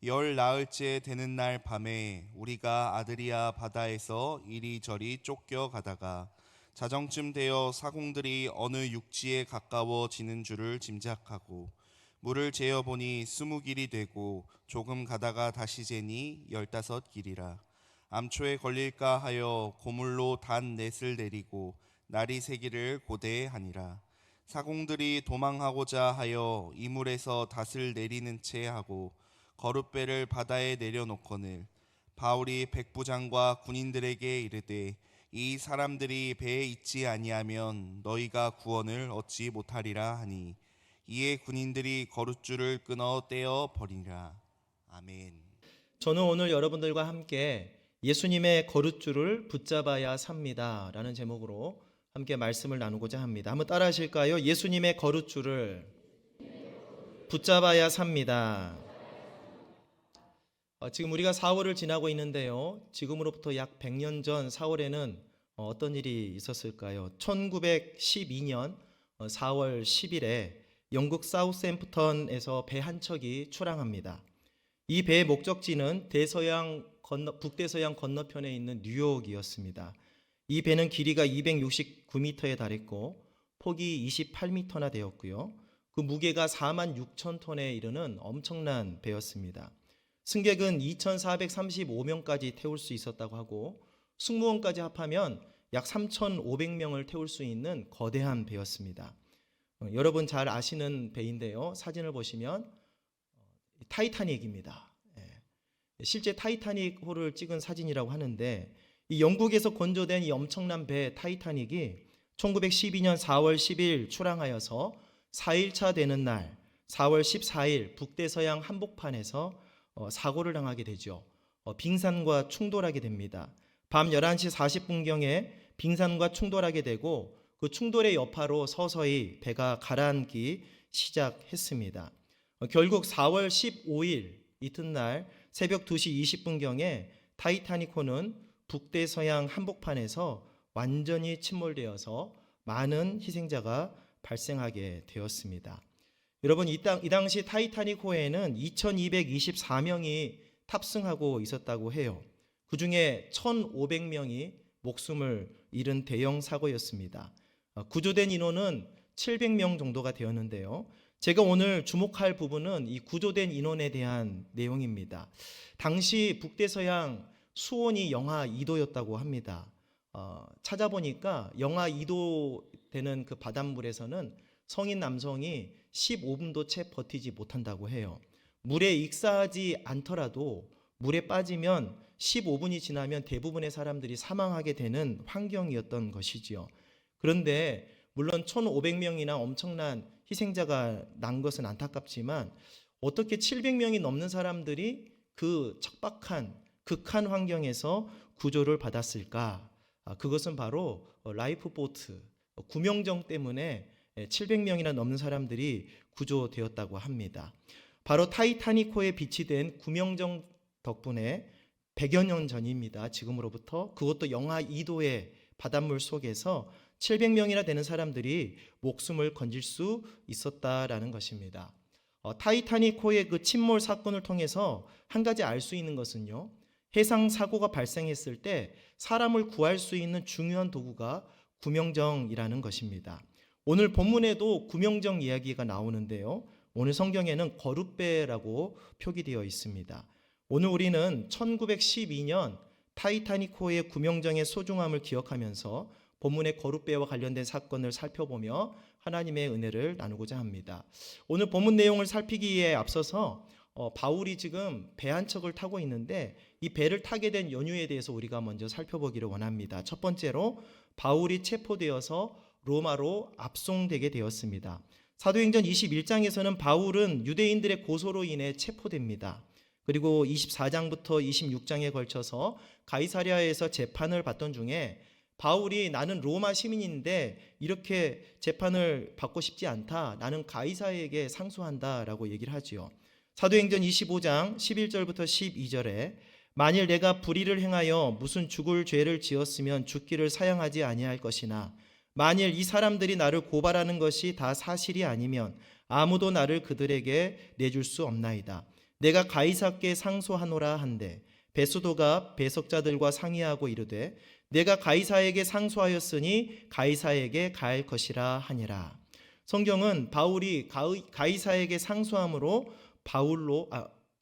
열 나흘째 되는 날 밤에 우리가 아드리아 바다에서 이리저리 쫓겨 가다가 자정쯤 되어 사공들이 어느 육지에 가까워지는 줄을 짐작하고 물을 재어 보니 20길이 되고 조금 가다가 다시 재니 15길이라. 암초에 걸릴까 하여 고물로 단 넷을 내리고 날이 새기를 고대하니라. 사공들이 도망하고자 하여 이물에서 닷을 내리는 채 하고 거룻배를 바다에 내려놓거늘 바울이 백부장과 군인들에게 이르되 이 사람들이 배에 있지 아니하면 너희가 구원을 얻지 못하리라 하니 이에 군인들이 거룻줄을 끊어 떼어 버리니라. 아멘. 저는 오늘 여러분들과 함께 예수님의 거룻줄을 붙잡아야 삽니다 라는 제목으로 함께 말씀을 나누고자 합니다. 한번 따라 하실까요? 예수님의 거룻줄을 붙잡아야 삽니다. 지금 우리가 4월을 지나고 있는데요, 지금으로부터 약 100년 전 4월에는 어떤 일이 있었을까요? 1912년 4월 10일에 영국 사우샘프턴에서 배 한 척이 출항합니다. 이 배의 목적지는 북대서양 건너편에 있는 뉴욕이었습니다. 이 배는 길이가 269m에 달했고 폭이 28m나 되었고요. 그 무게가 46,000톤에 이르는 엄청난 배였습니다. 승객은 2,435명까지 태울 수 있었다고 하고 승무원까지 합하면 약 3,500명을 태울 수 있는 거대한 배였습니다. 여러분 잘 아시는 배인데요, 사진을 보시면 타이타닉입니다. 실제 타이타닉호를 찍은 사진이라고 하는데, 이 영국에서 건조된 이 엄청난 배 타이타닉이 1912년 4월 10일 출항하여서 4일차 되는 날 4월 14일 북대서양 한복판에서 사고를 당하게 되죠. 빙산과 충돌하게 됩니다. 밤 11시 40분경에 빙산과 충돌하게 되고 그 충돌의 여파로 서서히 배가 가라앉기 시작했습니다. 결국 4월 15일 이튿날 새벽 2시 20분경에 타이타닉호는 북대서양 한복판에서 완전히 침몰되어서 많은 희생자가 발생하게 되었습니다. 여러분, 이 당시 타이타닉호에는 2224명이 탑승하고 있었다고 해요. 그 중에 1500명이 목숨을 잃은 대형 사고였습니다. 구조된 인원은 700명 정도가 되었는데요, 제가 오늘 주목할 부분은 이 구조된 인원에 대한 내용입니다. 당시 북대서양 수온이 영하 2도였다고 합니다. 찾아보니까 영하 2도 되는 그 바닷물에서는 성인 남성이 15분도 채 버티지 못한다고 해요. 물에 익사하지 않더라도 물에 빠지면 15분이 지나면 대부분의 사람들이 사망하게 되는 환경이었던 것이지요. 그런데 물론 1,500명이나 엄청난 희생자가 난 것은 안타깝지만 어떻게 700명이 넘는 사람들이 그 척박한 극한 환경에서 구조를 받았을까? 그것은 바로 라이프보트 구명정 때문에 700명이나 넘는 사람들이 구조되었다고 합니다. 바로 타이타닉호에 비치된 구명정 덕분에 100여 년 전입니다. 지금으로부터, 그것도 영하 2도의 바닷물 속에서 700명이나 되는 사람들이 목숨을 건질 수 있었다라는 것입니다. 타이타닉호의 그 침몰 사건을 통해서 한 가지 알 수 있는 것은요, 해상 사고가 발생했을 때 사람을 구할 수 있는 중요한 도구가 구명정이라는 것입니다. 오늘 본문에도 구명정 이야기가 나오는데요, 오늘 성경에는 거룻배라고 표기되어 있습니다. 오늘 우리는 1912년 타이타닉호의 구명정의 소중함을 기억하면서 본문의 거룻배와 관련된 사건을 살펴보며 하나님의 은혜를 나누고자 합니다. 오늘 본문 내용을 살피기에 앞서서 바울이 지금 배 한 척을 타고 있는데 이 배를 타게 된 연유에 대해서 우리가 먼저 살펴보기를 원합니다. 첫 번째로 바울이 체포되어서 로마로 압송되게 되었습니다. 사도행전 21장에서는 바울은 유대인들의 고소로 인해 체포됩니다. 그리고 24장부터 26장에 걸쳐서 가이사랴에서 재판을 받던 중에 바울이 나는 로마 시민인데 이렇게 재판을 받고 싶지 않다, 나는 가이사에게 상소한다라고 얘기를 하지요. 사도행전 25장 11절부터 12절에 만일 내가 불의를 행하여 무슨 죽을 죄를 지었으면 죽기를 사양하지 아니할 것이나 만일 이 사람들이 나를 고발하는 것이 다 사실이 아니면 아무도 나를 그들에게 내줄 수 없나이다. 내가 가이사께 상소하노라 한데 베수도가 배석자들과 상의하고 이르되 내가 가이사에게 상소하였으니 가이사에게 갈 것이라 하니라. 성경은 바울이 가이사에게 상소함으로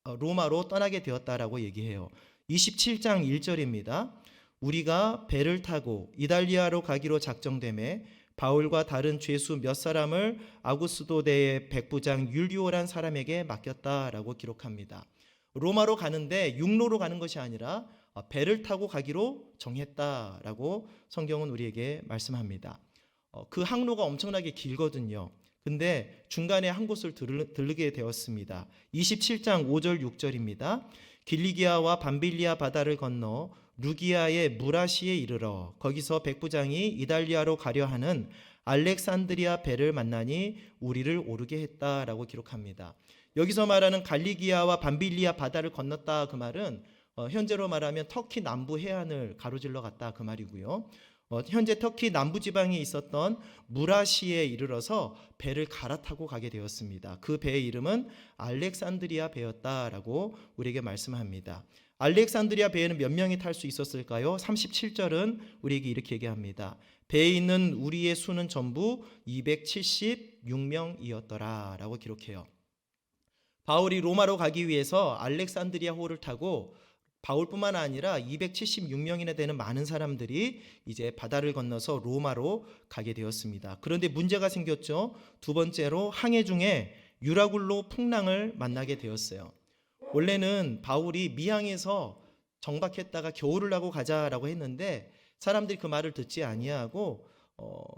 로마로 떠나게 되었다라고 얘기해요. 27장 1절입니다. 우리가 배를 타고 이달리아로 가기로 작정되매 바울과 다른 죄수 몇 사람을 아구스도대의 백부장 율리오란 사람에게 맡겼다라고 기록합니다. 로마로 가는데 육로로 가는 것이 아니라 배를 타고 가기로 정했다라고 성경은 우리에게 말씀합니다. 그 항로가 엄청나게 길거든요. 근데 중간에 한 곳을 들르게 되었습니다. 27장 5절 6절입니다. 길리기아와 밤빌리아 바다를 건너 루기아의 무라시에 이르러 거기서 백부장이 이달리아로 가려 하는 알렉산드리아 배를 만나니 우리를 오르게 했다라고 기록합니다. 여기서 말하는 갈리기아와 밤빌리아 바다를 건넜다 그 말은 현재로 말하면 터키 남부 해안을 가로질러 갔다 그 말이고요. 현재 터키 남부 지방에 있었던 무라시에 이르러서 배를 갈아타고 가게 되었습니다. 그 배의 이름은 알렉산드리아 배였다라고 우리에게 말씀합니다. 알렉산드리아 배에는 몇 명이 탈 수 있었을까요? 37절은 우리에게 이렇게 얘기합니다. 배에 있는 우리의 수는 전부 276명이었더라 라고 기록해요. 바울이 로마로 가기 위해서 알렉산드리아 호를 타고 바울뿐만 아니라 276명이나 되는 많은 사람들이 이제 바다를 건너서 로마로 가게 되었습니다. 그런데 문제가 생겼죠. 두 번째로 항해 중에 유라굴로 풍랑을 만나게 되었어요. 원래는 바울이 미항에서 정박했다가 겨울을 하고 가자라고 했는데 사람들이 그 말을 듣지 아니하고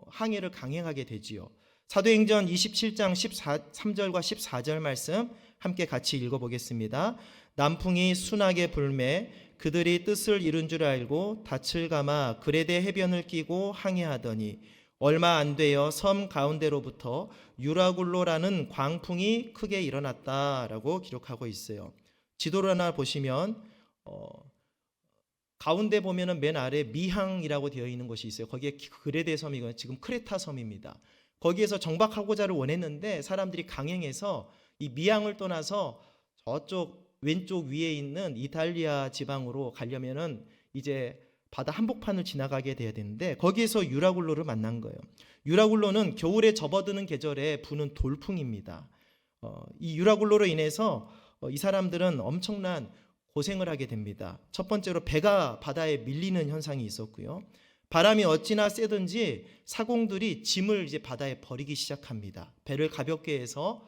항해를 강행하게 되지요. 사도행전 27장 13절과 14절 말씀 함께 같이 읽어보겠습니다. 남풍이 순하게 불매 그들이 뜻을 이룬 줄 알고 닻을 감아 그레데 해변을 끼고 항해하더니 얼마 안 되어 섬 가운데로부터 유라굴로라는 광풍이 크게 일어났다라고 기록하고 있어요. 지도를 하나 보시면 가운데 보면은 맨 아래 미항이라고 되어 있는 곳이 있어요. 거기에 그레데 섬이고 지금 크레타 섬입니다. 거기에서 정박하고자를 원했는데 사람들이 강행해서 이 미항을 떠나서 저쪽 왼쪽 위에 있는 이탈리아 지방으로 가려면은 이제 바다 한복판을 지나가게 돼야 되는데 거기에서 유라굴로를 만난 거예요. 유라굴로는 겨울에 접어드는 계절에 부는 돌풍입니다. 이 유라굴로로 인해서 이 사람들은 엄청난 고생을 하게 됩니다. 첫 번째로 배가 바다에 밀리는 현상이 있었고요. 바람이 어찌나 세든지 사공들이 짐을 이제 바다에 버리기 시작합니다. 배를 가볍게 해서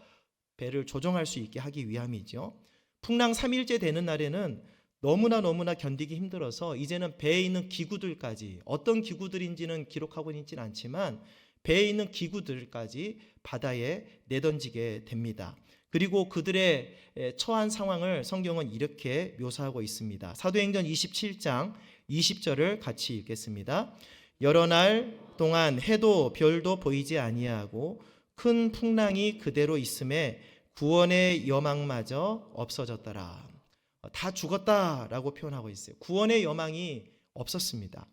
배를 조정할 수 있게 하기 위함이죠. 풍랑 3일째 되는 날에는 너무나 견디기 힘들어서 이제는 배에 있는 기구들까지 어떤 기구들인지는 기록하고 있지는 않지만 배에 있는 기구들까지 바다에 내던지게 됩니다. 그리고 그들의 처한 상황을 성경은 이렇게 묘사하고 있습니다. 사도행전 27장 20절을 같이 읽겠습니다. 여러 날 동안 해도 별도 보이지 아니하고 큰 풍랑이 그대로 있음에 구원의 여망마저 없어졌더라. 다 죽었다라고 표현하고 있어요. 구원의 여망이 없었습니다.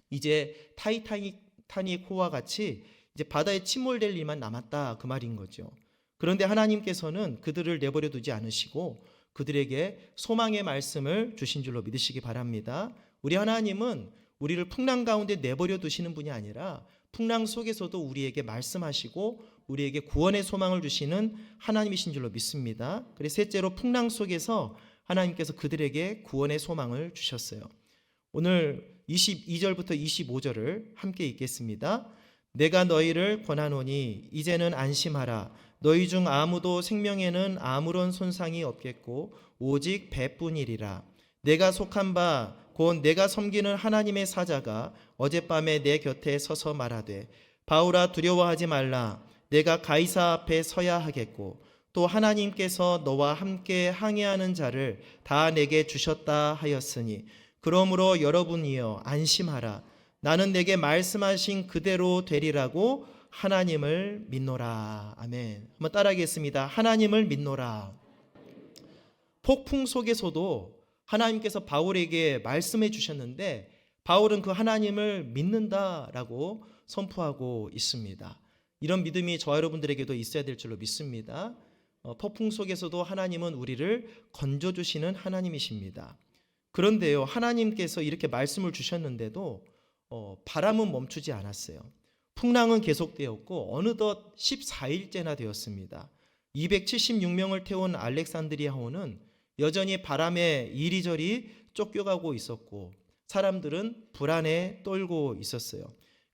이제 타이타닉 호와 같이 이제 바다에 침몰될 일만 남았다 그 말인 거죠. 그런데 하나님께서는 그들을 내버려 두지 않으시고 그들에게 소망의 말씀을 주신 줄로 믿으시기 바랍니다. 우리 하나님은 우리를 풍랑 가운데 내버려 두시는 분이 아니라 풍랑 속에서도 우리에게 말씀하시고 우리에게 구원의 소망을 주시는 하나님이신 줄로 믿습니다. 그래서 셋째로 풍랑 속에서 하나님께서 그들에게 구원의 소망을 주셨어요. 오늘 22절부터 25절을 함께 읽겠습니다. 내가 너희를 권하노니 이제는 안심하라. 너희 중 아무도 생명에는 아무런 손상이 없겠고 오직 배뿐이리라. 내가 속한 바 곧 내가 섬기는 하나님의 사자가 어젯밤에 내 곁에 서서 말하되 바울아 두려워하지 말라. 내가 가이사 앞에 서야 하겠고 또 하나님께서 너와 함께 항해하는 자를 다 내게 주셨다 하였으니 그러므로 여러분이여 안심하라. 나는 내게 말씀하신 그대로 되리라고 하나님을 믿노라. 아멘. 한번 따라하겠습니다. 하나님을 믿노라. 폭풍 속에서도 하나님께서 바울에게 말씀해 주셨는데 바울은 그 하나님을 믿는다라고 선포하고 있습니다. 이런 믿음이 저와 여러분들에게도 있어야 될 줄로 믿습니다. 폭풍 속에서도 하나님은 우리를 건져주시는 하나님이십니다. 그런데요, 하나님께서 이렇게 말씀을 주셨는데도 바람은 멈추지 않았어요. 풍랑은 계속되었고 어느덧 14일째나 되었습니다. 276명을 태운 알렉산드리아호는 여전히 바람에 이리저리 쫓겨가고 있었고 사람들은 불안에 떨고 있었어요.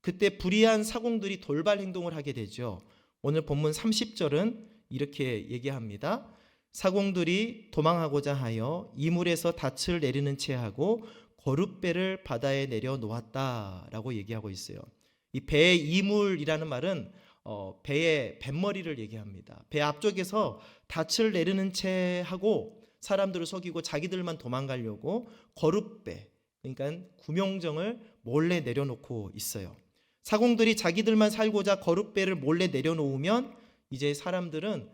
그때 불의한 사공들이 돌발 행동을 하게 되죠. 오늘 본문 30절은 이렇게 얘기합니다. 사공들이 도망하고자 하여 이물에서 닻을 내리는 채 하고 거룻배를 바다에 내려 놓았다라고 얘기하고 있어요. 이 배의 이물이라는 말은 배의 뱃머리를 얘기합니다. 배 앞쪽에서 닻을 내리는 채 하고 사람들을 속이고 자기들만 도망가려고 거룻배, 그러니까 구명정을 몰래 내려놓고 있어요. 사공들이 자기들만 살고자 거룻배를 몰래 내려놓으면 이제 사람들은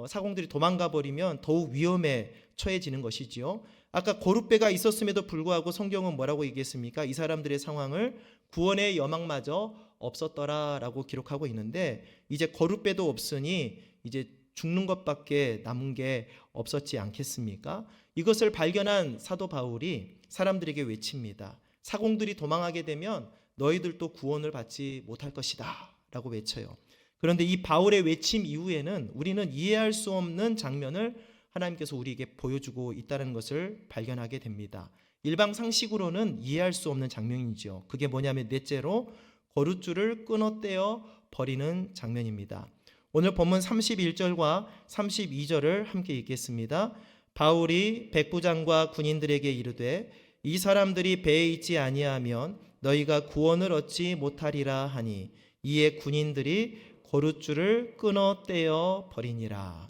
사공들이 도망가 버리면 더욱 위험에 처해지는 것이지요. 아까 거룻배가 있었음에도 불구하고 성경은 뭐라고 얘기했습니까? 이 사람들의 상황을 구원의 여망마저 없었더라라고 기록하고 있는데 이제 거룻배도 없으니 이제 죽는 것밖에 남은 게 없었지 않겠습니까? 이것을 발견한 사도 바울이 사람들에게 외칩니다. 사공들이 도망하게 되면 너희들도 구원을 받지 못할 것이다 라고 외쳐요. 그런데 이 바울의 외침 이후에는 우리는 이해할 수 없는 장면을 하나님께서 우리에게 보여주고 있다는 것을 발견하게 됩니다. 일반 상식으로는 이해할 수 없는 장면이죠. 그게 뭐냐면 넷째로 거룻줄을 끊어떼어 버리는 장면입니다. 오늘 본문 31절과 32절을 함께 읽겠습니다. 바울이 백부장과 군인들에게 이르되 이 사람들이 배에 있지 아니하면 너희가 구원을 얻지 못하리라 하니 이에 군인들이 거룻줄을 끊어떼어 버리니라.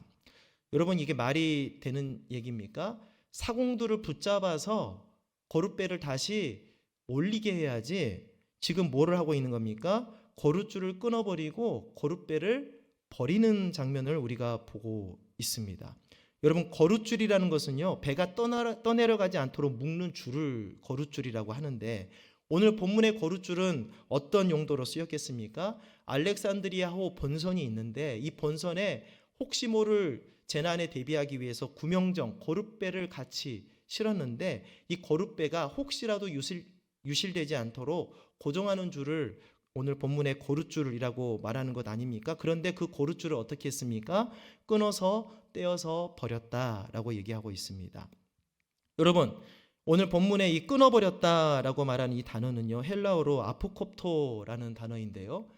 여러분 이게 말이 되는 얘기입니까? 사공들을 붙잡아서 거룻배를 다시 올리게 해야지 지금 뭐를 하고 있는 겁니까? 거룻줄을 끊어버리고 거룻배를 버리는 장면을 우리가 보고 있습니다. 여러분 거룻줄이라는 것은요 배가 떠내려가지 않도록 묶는 줄을 거룻줄이라고 하는데 오늘 본문의 거룻줄은 어떤 용도로 쓰였겠습니까? 알렉산드리아호 본선이 있는데 이 본선에 혹시 모를 재난에 대비하기 위해서 구명정 거룻배를 같이 실었는데 이 거룻배가 혹시라도 유실되지 않도록 고정하는 줄을 오늘 본문의 거룻줄이라고 말하는 것 아닙니까? 그런데 그 거룻줄을 어떻게 했습니까? 끊어서 떼어서 버렸다라고 얘기하고 있습니다. 여러분 오늘 본문에 이 끊어버렸다라고 말하는 이 단어는요 헬라어로 아포콥토라는 단어인데요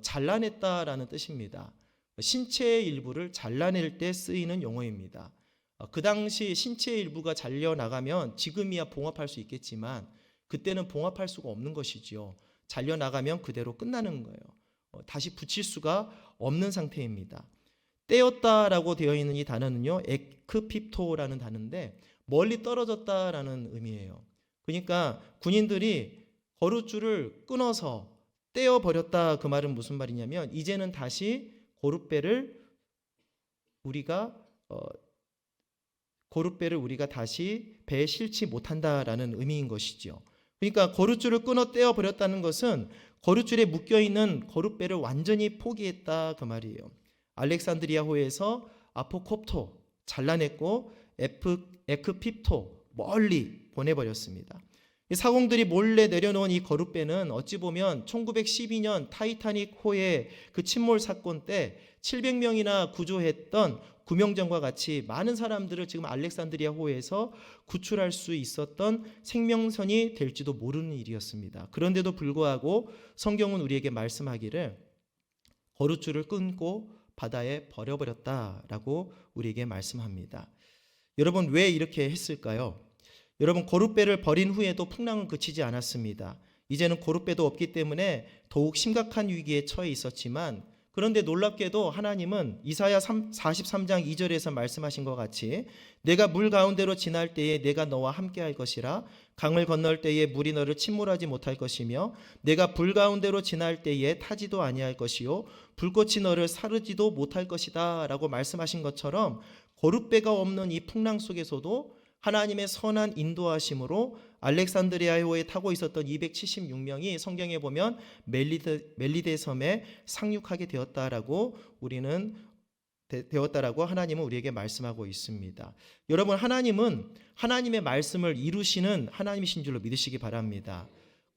잘라냈다라는 뜻입니다. 신체의 일부를 잘라낼 때 쓰이는 용어입니다. 그 당시 신체의 일부가 잘려나가면 지금이야 봉합할 수 있겠지만 그때는 봉합할 수가 없는 것이지요. 잘려나가면 그대로 끝나는 거예요. 다시 붙일 수가 없는 상태입니다. 떼었다라고 되어 있는 이 단어는요 에크핍토라는 단어인데 멀리 떨어졌다라는 의미예요. 그러니까 군인들이 거룻줄을 끊어서 떼어버렸다 그 말은 무슨 말이냐면 이제는 다시 거룻배를 우리가 다시 배에 실지 못한다라는 의미인 것이죠. 그러니까 거룻줄을 끊어 떼어 버렸다는 것은 거룻줄에 묶여 있는 거룻배를 완전히 포기했다 그 말이에요. 알렉산드리아호에서 아포콥토 잘라냈고 에크핍토 멀리 보내버렸습니다. 사공들이 몰래 내려놓은 이 거룻배는 어찌 보면 1912년 타이타닉호의 그 침몰 사건 때 700명이나 구조했던 구명정과 같이 많은 사람들을 지금 알렉산드리아호에서 구출할 수 있었던 생명선이 될지도 모르는 일이었습니다. 그런데도 불구하고 성경은 우리에게 말씀하기를 거룻줄을 끊고 바다에 버려버렸다라고 우리에게 말씀합니다. 여러분 왜 이렇게 했을까요? 여러분 거룻배를 버린 후에도 풍랑은 그치지 않았습니다. 이제는 거룻배도 없기 때문에 더욱 심각한 위기에 처해 있었지만 그런데 놀랍게도 하나님은 이사야 43장 2절에서 말씀하신 것 같이 내가 물 가운데로 지날 때에 내가 너와 함께할 것이라 강을 건널 때에 물이 너를 침몰하지 못할 것이며 내가 불 가운데로 지날 때에 타지도 아니할 것이요 불꽃이 너를 사르지도 못할 것이다 라고 말씀하신 것처럼 거룻배가 없는 이 풍랑 속에서도 하나님의 선한 인도하심으로 알렉산드리아호에 타고 있었던 276명이 성경에 보면 멜리데 섬에 상륙하게 되었다라고 우리는 되었다라고 하나님은 우리에게 말씀하고 있습니다. 여러분, 하나님은 하나님의 말씀을 이루시는 하나님이신 줄로 믿으시기 바랍니다.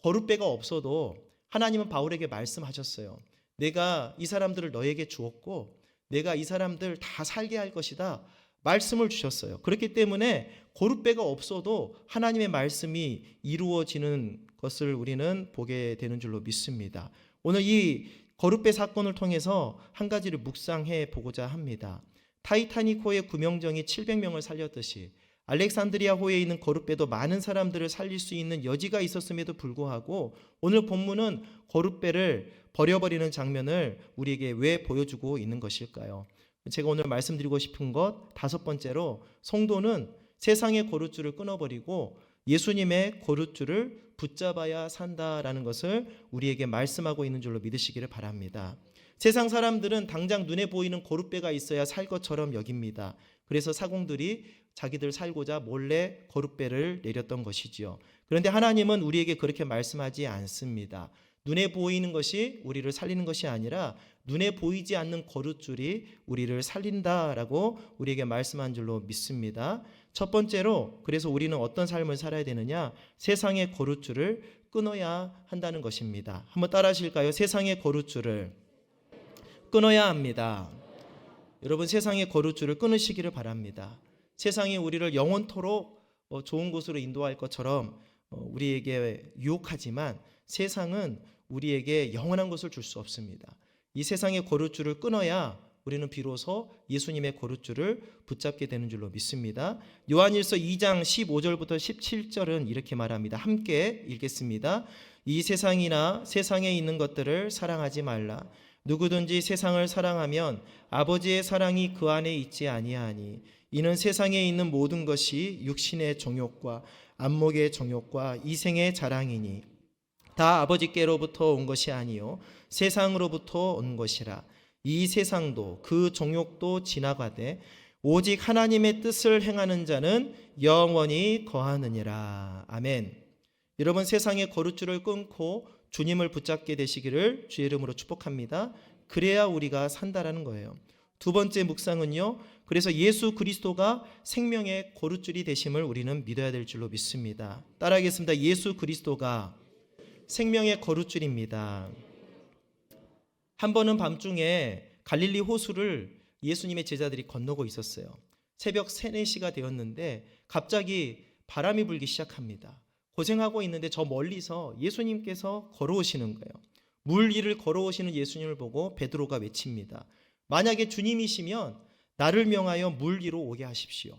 거룻배가 없어도 하나님은 바울에게 말씀하셨어요. 내가 이 사람들을 너에게 주었고 내가 이 사람들 다 살게 할 것이다. 말씀을 주셨어요. 그렇기 때문에 거룻배가 없어도 하나님의 말씀이 이루어지는 것을 우리는 보게 되는 줄로 믿습니다. 오늘 이 거룻배 사건을 통해서 한 가지를 묵상해 보고자 합니다. 타이타닉호의 구명정이 700명을 살렸듯이 알렉산드리아호에 있는 거룻배도 많은 사람들을 살릴 수 있는 여지가 있었음에도 불구하고 오늘 본문은 거룻배를 버려버리는 장면을 우리에게 왜 보여주고 있는 것일까요? 제가 오늘 말씀드리고 싶은 것 다섯 번째로, 성도는 세상의 거룻줄을 끊어버리고 예수님의 거룻줄을 붙잡아야 산다라는 것을 우리에게 말씀하고 있는 줄로 믿으시기를 바랍니다. 세상 사람들은 당장 눈에 보이는 거룻배가 있어야 살 것처럼 여깁니다. 그래서 사공들이 자기들 살고자 몰래 거룻배를 내렸던 것이지요. 그런데 하나님은 우리에게 그렇게 말씀하지 않습니다. 눈에 보이는 것이 우리를 살리는 것이 아니라 눈에 보이지 않는 거룻줄이 우리를 살린다라고 우리에게 말씀한 줄로 믿습니다. 첫 번째로, 그래서 우리는 어떤 삶을 살아야 되느냐? 세상의 거룻줄을 끊어야 한다는 것입니다. 한번 따라 하실까요? 세상의 거룻줄을 끊어야 합니다. 여러분, 세상의 거룻줄을 끊으시기를 바랍니다. 세상이 우리를 영원토록 좋은 곳으로 인도할 것처럼 우리에게 유혹하지만 세상은 우리에게 영원한 것을 줄 수 없습니다. 이 세상의 거룻줄을 끊어야 우리는 비로소 예수님의 거룻줄을 붙잡게 되는 줄로 믿습니다. 요한일서 2장 15절부터 17절은 이렇게 말합니다. 함께 읽겠습니다. 이 세상이나 세상에 있는 것들을 사랑하지 말라. 누구든지 세상을 사랑하면 아버지의 사랑이 그 안에 있지 아니하니 이는 세상에 있는 모든 것이 육신의 정욕과 안목의 정욕과 이생의 자랑이니 다 아버지께로부터 온 것이 아니요 세상으로부터 온 것이라. 이 세상도 그 정욕도 지나가되 오직 하나님의 뜻을 행하는 자는 영원히 거하느니라. 아멘. 여러분, 세상의 거룻줄을 끊고 주님을 붙잡게 되시기를 주의 이름으로 축복합니다. 그래야 우리가 산다라는 거예요. 두 번째 묵상은요, 그래서 예수 그리스도가 생명의 거룻줄이 되심을 우리는 믿어야 될 줄로 믿습니다. 따라하겠습니다. 예수 그리스도가 생명의 거룻줄입니다. 한 번은 밤중에 갈릴리 호수를 예수님의 제자들이 건너고 있었어요. 새벽 3, 4시가 되었는데 갑자기 바람이 불기 시작합니다. 고생하고 있는데 저 멀리서 예수님께서 걸어오시는 거예요. 물 위를 걸어오시는 예수님을 보고 베드로가 외칩니다. 만약에 주님이시면 나를 명하여 물 위로 오게 하십시오.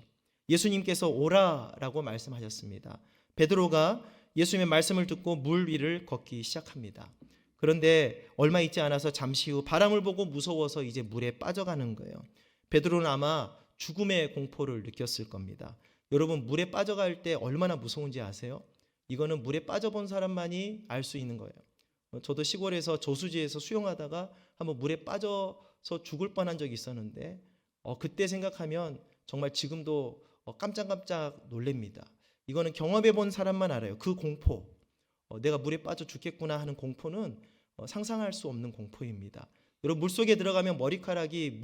예수님께서 오라라고 말씀하셨습니다. 베드로가 예수님의 말씀을 듣고 물 위를 걷기 시작합니다. 그런데 얼마 있지 않아서 잠시 후 바람을 보고 무서워서 이제 물에 빠져가는 거예요. 베드로는 아마 죽음의 공포를 느꼈을 겁니다. 여러분, 물에 빠져갈 때 얼마나 무서운지 아세요? 이거는 물에 빠져본 사람만이 알 수 있는 거예요. 저도 시골에서 저수지에서 수영하다가 한번 물에 빠져서 죽을 뻔한 적이 있었는데 그때 생각하면 정말 지금도 깜짝깜짝 놀랍니다. 이거는 경험해 본 사람만 알아요. 그 공포, 내가 물에 빠져 죽겠구나 하는 공포는 상상할 수 없는 공포입니다. 여러분, 물속에 들어가면 머리카락이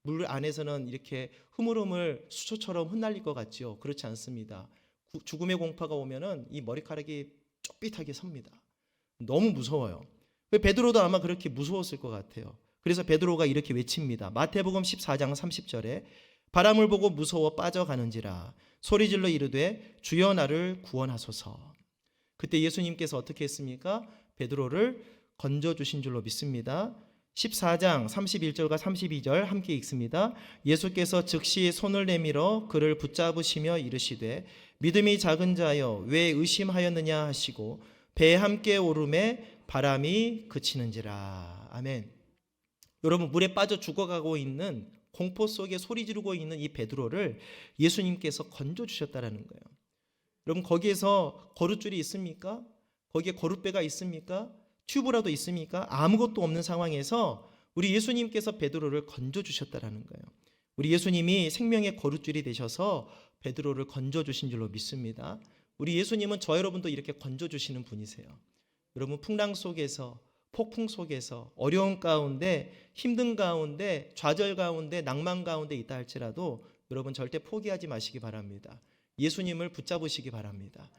물 안에서는 이렇게 흐물흐물 수초처럼 흩날릴 것 같죠. 그렇지 않습니다. 죽음의 공포가 오면은 이 머리카락이 쫄깃하게 섭니다. 너무 무서워요. 베드로도 아마 그렇게 무서웠을 것 같아요. 그래서 베드로가 이렇게 외칩니다. 마태복음 14장 30절에 바람을 보고 무서워 빠져가는지라 소리질러 이르되 주여 나를 구원하소서. 그때 예수님께서 어떻게 했습니까? 베드로를 건져주신 줄로 믿습니다. 14장 31절과 32절 함께 읽습니다. 예수께서 즉시 손을 내밀어 그를 붙잡으시며 이르시되 믿음이 작은 자여 왜 의심하였느냐 하시고 배에 함께 오름에 바람이 그치는지라. 아멘. 여러분, 물에 빠져 죽어가고 있는 공포 속에 소리 지르고 있는 이 베드로를 예수님께서 건져주셨다라는 거예요. 여러분, 거기에서 거룻줄이 있습니까? 거기에 거룻배가 있습니까? 튜브라도 있습니까? 아무것도 없는 상황에서 우리 예수님께서 베드로를 건져주셨다라는 거예요. 우리 예수님이 생명의 거룻줄이 되셔서 베드로를 건져주신 줄로 믿습니다. 우리 예수님은 저 여러분도 이렇게 건져주시는 분이세요. 여러분, 풍랑 속에서 폭풍 속에서 어려운 가운데 힘든 가운데 좌절 가운데 낭만 가운데 있다 할지라도 여러분 절대 포기하지 마시기 바랍니다. 예수님을 붙잡으시기 바랍니다.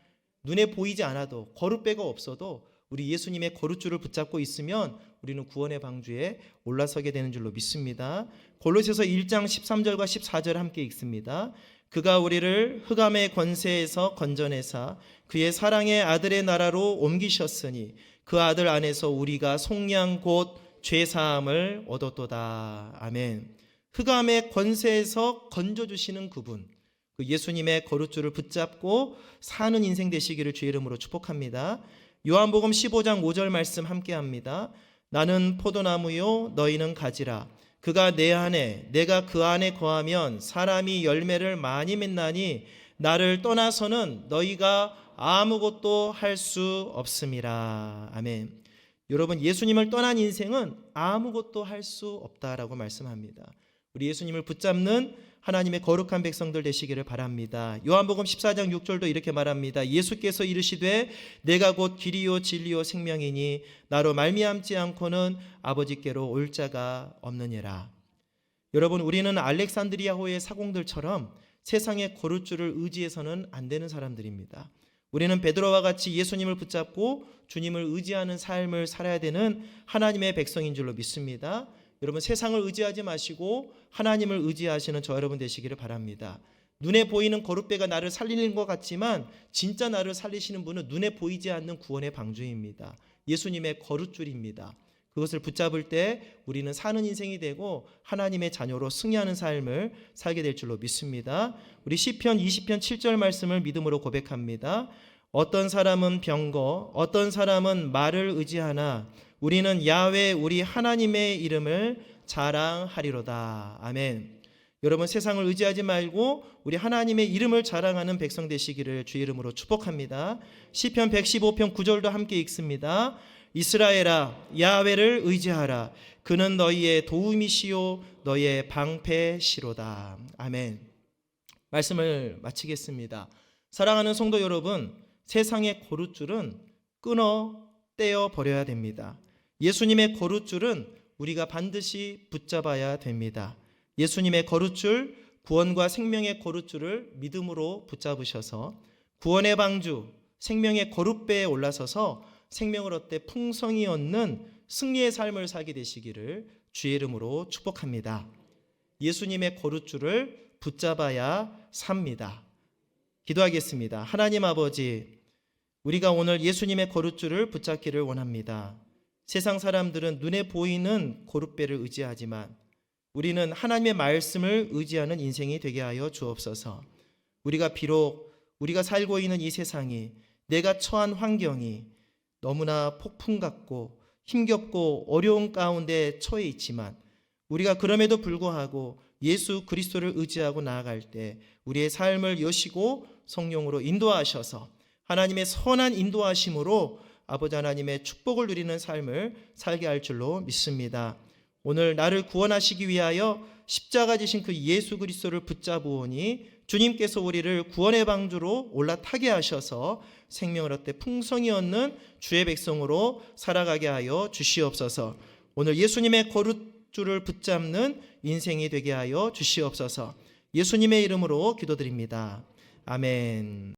눈에 보이지 않아도 거룻배가 없어도 우리 예수님의 거룻줄을 붙잡고 있으면 우리는 구원의 방주에 올라서게 되는 줄로 믿습니다. 골로새서 1장 13절과 14절 함께 읽습니다. 그가 우리를 흑암의 권세에서 건져내사 그의 사랑의 아들의 나라로 옮기셨으니 그 아들 안에서 우리가 속량 곧 죄사함을 얻었도다. 아멘. 흑암의 권세에서 건져주시는 그분, 그 예수님의 거룻줄을 붙잡고 사는 인생 되시기를 주의 이름으로 축복합니다. 요한복음 15장 5절 말씀 함께합니다. 나는 포도나무요 너희는 가지라. 그가 내 안에 내가 그 안에 거하면 사람이 열매를 많이 맺나니 나를 떠나서는 너희가 아무것도 할 수 없음이라. 아멘. 여러분, 예수님을 떠난 인생은 아무것도 할 수 없다라고 말씀합니다. 우리 예수님을 붙잡는 하나님의 거룩한 백성들 되시기를 바랍니다. 요한복음 14장 6절도 이렇게 말합니다. 예수께서 이르시되 내가 곧 길이요 진리요 생명이니 나로 말미암지 않고는 아버지께로 올 자가 없느니라. 여러분, 우리는 알렉산드리아호의 사공들처럼 세상의 거룻줄을 의지해서는 안 되는 사람들입니다. 우리는 베드로와 같이 예수님을 붙잡고 주님을 의지하는 삶을 살아야 되는 하나님의 백성인 줄로 믿습니다. 여러분, 세상을 의지하지 마시고 하나님을 의지하시는 저 여러분 되시기를 바랍니다. 눈에 보이는 거룻배가 나를 살리는 것 같지만 진짜 나를 살리시는 분은 눈에 보이지 않는 구원의 방주입니다. 예수님의 거룻줄입니다. 그것을 붙잡을 때 우리는 사는 인생이 되고 하나님의 자녀로 승리하는 삶을 살게 될 줄로 믿습니다. 우리 시편 20편 7절 말씀을 믿음으로 고백합니다. 어떤 사람은 병거, 어떤 사람은 말을 의지하나 우리는 야훼 우리 하나님의 이름을 자랑하리로다. 아멘. 여러분, 세상을 의지하지 말고 우리 하나님의 이름을 자랑하는 백성 되시기를 주의 이름으로 축복합니다. 시편 115편 9절도 함께 읽습니다. 이스라엘아 야훼를 의지하라. 그는 너희의 도움이시요 너희의 방패시로다. 아멘. 말씀을 마치겠습니다. 사랑하는 성도 여러분, 세상의 거룻줄은 끊어 떼어 버려야 됩니다. 예수님의 거룻줄은 우리가 반드시 붙잡아야 됩니다. 예수님의 거룻줄, 구원과 생명의 거룻줄을 믿음으로 붙잡으셔서 구원의 방주, 생명의 거룻배에 올라서서 생명을 얻되 풍성히 얻는 승리의 삶을 살게 되시기를 주의 이름으로 축복합니다. 예수님의 거룻줄을 붙잡아야 삽니다. 기도하겠습니다. 하나님 아버지, 우리가 오늘 예수님의 거룻줄을 붙잡기를 원합니다. 세상 사람들은 눈에 보이는 거룻배를 의지하지만 우리는 하나님의 말씀을 의지하는 인생이 되게 하여 주옵소서. 우리가 비록 우리가 살고 있는 이 세상이, 내가 처한 환경이 너무나 폭풍 같고 힘겹고 어려운 가운데 처해 있지만 우리가 그럼에도 불구하고 예수 그리스도를 의지하고 나아갈 때 우리의 삶을 여시고 성령으로 인도하셔서 하나님의 선한 인도하심으로 아버지 하나님의 축복을 누리는 삶을 살게 할 줄로 믿습니다. 오늘 나를 구원하시기 위하여 십자가 지신 그 예수 그리스도를 붙잡으오니 주님께서 우리를 구원의 방주로 올라타게 하셔서 생명을 얻되 풍성히 얻는 주의 백성으로 살아가게 하여 주시옵소서. 오늘 예수님의 거룻줄을 붙잡는 인생이 되게 하여 주시옵소서. 예수님의 이름으로 기도드립니다. 아멘.